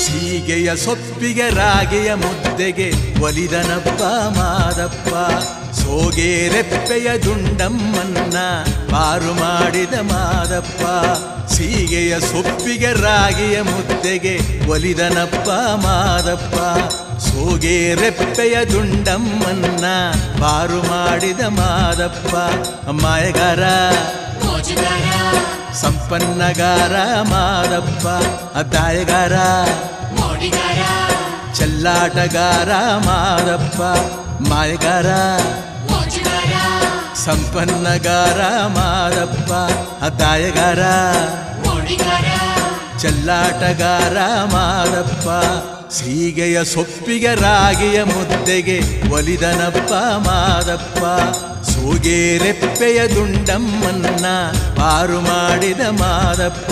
ಸೀಗೆಯ ಸೊಪ್ಪಿಗೆ ರಾಗೆಯ ಮುದ್ದೆಗೆ ಒಲಿದನಪ್ಪ ಮಾದಪ್ಪ. ಸೋಗೆ ರೆಪ್ಪೆಯ ದುಂಡಮ್ಮನ್ನ ಪಾರು ಮಾಡಿದ ಮಾದಪ್ಪ. ಸೀಗೆಯ ಸೊಪ್ಪಿಗೆ ರಾಗೆಯ ಮುದ್ದೆಗೆ ಒಲಿದನಪ್ಪ ಮಾದಪ್ಪ. ಸೋಗೆ ರೆಪ್ಪೆಯ ದುಂಡಮ್ಮನ್ನ ಪಾರು ಮಾಡಿದ ಮಾದಪ್ಪ. ಮಾಯಗಾರ ಸಂಪನ್ನಗಾರ ಮಾದಪ್ಪ. ಅದಾಯಗಾರ ಚೆಲ್ಲಾಟಗಾರ ಮಾದಪ್ಪ. ಮಾಯಗಾರ ಸಂಪನ್ನಗಾರ ಮಾದಪ್ಪ. ಅದಾಯಗಾರ ಚೆಲ್ಲಾಟಗಾರ ಮಾದಪ್ಪ. ಸೀಗೆಯ ಸೊಪ್ಪಿಗೆ ರಾಗಿಯ ಮುದ್ದೆಗೆ ಒಲಿದನಪ್ಪ ಮಾದಪ್ಪ. ಸೋಗೆ ರೆಪ್ಪೆಯ ದುಂಡಮ್ಮನ್ನ ಪಾರು ಮಾಡಿದ ಮಾದಪ್ಪ.